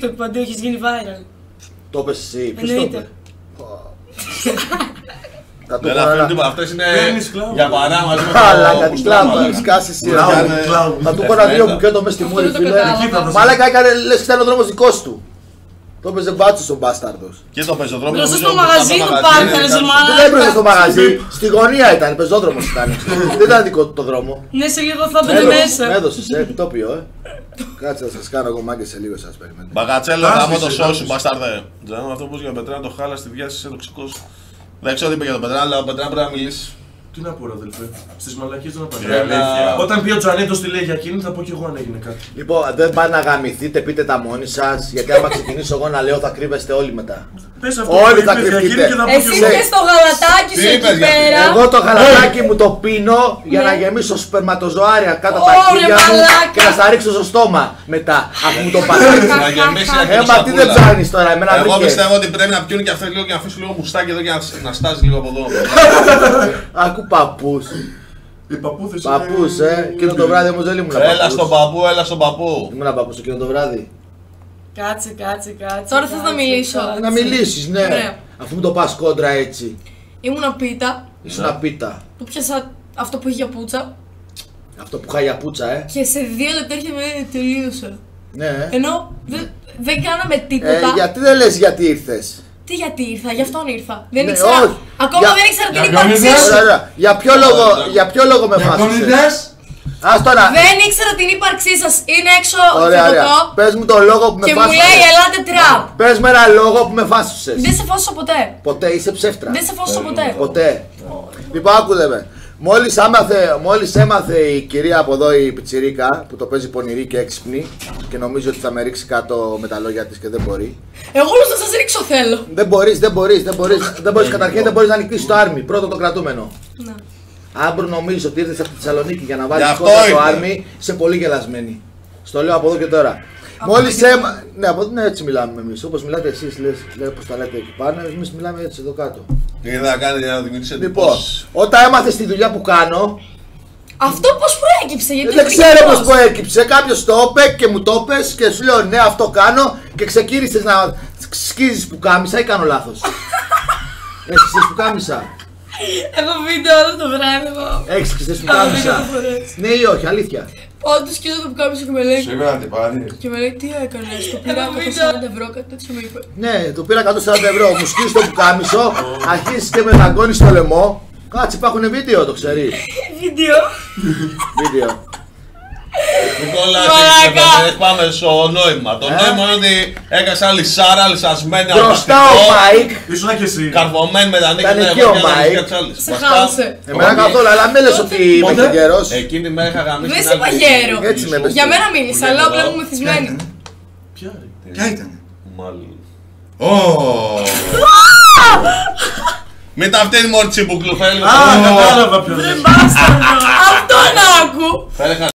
TikTok παντού, έχεις γίνει viral. Το πες εσύ, ποιος το είπε? Δεν αφήνει τίποτα, αυτές είναι για παρά μαζί με Αλλά το κάτι κλάμπα, σκάσεις εσύ. Θα του πω ένα δύο μπουκέτο μες στη μούρη, φίλε. Μαλάκα έκανε, λες και ήταν ο δρόμος δικός του. Το έπαιζε μπάτσος ο μπάσταρδος. Και το πεζοδρόμιο. Μπροστά στο μαγαζί του πάρκανε, σε μαλάκα. Δεν έπρεπε στο μαγαζί, στη γωνία ήταν, πεζόδρομος ήταν. Δεν ήταν δικό του το δρόμο. Ναι, σε λίγο θα μπαινε μέσα. Με έδωσες, επιτόπιο, Κάτσε να σας κάνω εγώ μάγκες σε λίγο, σας περιμένω. Μπαγκατσέλο, γάμο το σώου σου, μπαστάρδε. Τζανό, αυτό που είπε για τον Πετράν, το χάλα στη διάσταση είσαι τοξικός. Δεν ξέρω τι είπε για τον Πετράν, αλλά ο Πετράν πρέπει να μιλήσει. Τι να πω, ρε αδελφέ. Στις μαλακίες δεν απαντάω. Όταν πει ο Τζανέτος τη λέει για εκείνη, θα πω κι εγώ αν έγινε κάτι. Λοιπόν, δεν πάνε να γαμηθείτε, πείτε τα μόνοι σας. Γιατί άμα ξεκινήσω εγώ να λέω, θα κρύβεστε όλοι μετά. Πες αυτό Όλοι που θα είπες για κρυφτείτε. εκείνη και θα πω κι Εσύ εγώ. είπες το γαλατάκι σου εκεί πέρα. Εγώ το γαλατάκι μου το πίνω για να γεμίσω σπερματοζωάρια κάτω από τα χέρια μου και να στα ρίξω στο στόμα μετά, αφού μου το πατήσει. Να γεμίσει να Μα τι δεν ψάχνεις τώρα, εμένα Εγώ βρήκες. πιστεύω ότι πρέπει να πιούν και αυτές λίγο και να αφήσουν λίγο μουστάκι εδώ και να στάζει λίγο από εδώ. Ακού παππούς. Οι παππούδες Παππούς, εκείνο το βράδυ όμως δεν ήμουν Έλα παππούς. στον παππού, έλα στον παππού. Ήμουν παππούς εκείνο το βράδυ. Κάτσε. Τώρα θες να μιλήσω. Να μιλήσεις, ναι. Ωραία. Αφού μου το πας κόντρα έτσι. Ήμουνα πίτα, Ήσουν απίτα. του πιάσα αυτό που είχε για πουτσα Αυτό που είχα για πουτσα, και σε 2 λεπτά έρχεται με τελείωσα. Ναι. Ενώ δεν κάναμε τίποτα. Γιατί δεν λες γιατί ήρθες. Τι γιατί ήρθα, γι' αυτόν ήρθα. Δεν Ναι, ήξερα. όχι. Ακόμα δεν ήξερα την ύπαρξή Γαμίδες. σου. Ωραία. Για ποιο λόγο με φάσουσες. Κονιδές. Ας τώρα. Δεν ήξερα την ύπαρξή σας. Είναι έξω Ωραία, το ωραία. ποτό Πες μου τον λόγο που με και μου φάσουσες. λέει ελάτε τραπ. Πες με ένα λόγο που με φάσουσες. Δεν σε φάσουσα ποτέ. Ποτέ, είσαι ψεύτρα. Δεν σε φάσουσα ποτέ. Ποτέ. Λοιπόν, άκουδε με. Μόλις έμαθε η κυρία από εδώ η πιτσιρίκα που το παίζει πονηρή και έξυπνη και νομίζω ότι θα με ρίξει κάτω με τα λόγια της και δεν μπορεί. Εγώ όλους θα σας ρίξω θέλω. Δεν μπορείς καταρχήν δεν μπορείς να νικήσεις το άρμι, πρώτο το κρατούμενο. Ναι. Αν νομίζεις ότι ήρθες από τη Θεσσαλονίκη για να βάλεις Γι' αυτό κόντρα το ήρθε. άρμι, είσαι πολύ γελασμένη. Στο λέω από εδώ και τώρα. Ναι, έτσι μιλάμε εμείς. Όπως μιλάτε εσείς, πώς τα λέτε εκεί πάνω, εμείς μιλάμε έτσι εδώ κάτω. Τι θα κάνει για να δημιουργήσει Λοιπόν, εντυπώσεις. όταν έμαθες τη δουλειά που κάνω, Αυτό πώς προέκυψε, γιατί δεν είναι ξέρω τυχερός. πώς προέκυψε. Κάποιος το είπε και μου το είπες και σου λέω ναι, αυτό κάνω και ξεκίνησες να σκίζεις πουκάμισα ή κάνω λάθος. Έσκισες πουκάμισα. Έχω βίντεο όλο το βράδυ εγώ. Έσκισες πουκάμισα. Ναι ή όχι, αλήθεια. Όντως σκίζω το πουκάμισο και με λέει. Σήμερα τι πάρει. Και με λέει τι έκανες, το πήρα από 40 € κάτι τέτοιο με είπε. Ναι, το πήρα 140 ευρώ. Μου σκίζεις το πουκάμισο, αρχίζεις και με δαγκώνεις στο λαιμό. Κάτσε, υπάρχουν βίντεο, το ξέρεις. Βίντεο. Βίντεο. Νικόλα, Μαλάκα. πάμε στο νόημα. Το νόημα είναι ότι έκανες άλλη σάρα, λυσασμένη, Μπροστά ο Μάικ. Ήσουν και εσύ. καρφωμένη με τα νύχια. Ήταν εκεί ο Μάικ. Σε χάλασε. Εμένα καθόλου, αλλά μην λες ότι είμαι και γερός. Εκείνη τη μέρα είχα γαμίσει. Δεν σε είπα γέρο. Έτσι με πες. Για μένα μίλησα, αλλά απλά ήμουν μεθυσμένη. Ποια ρε. Ποια ήταν. Μάλλον. Ω. Μην τα φταίνει μόρτσι που κλουφέλει. Α, κατάλαβα ποιο. Δεν μπάσταρδο. Αυτό να άκου. Θα έλεγα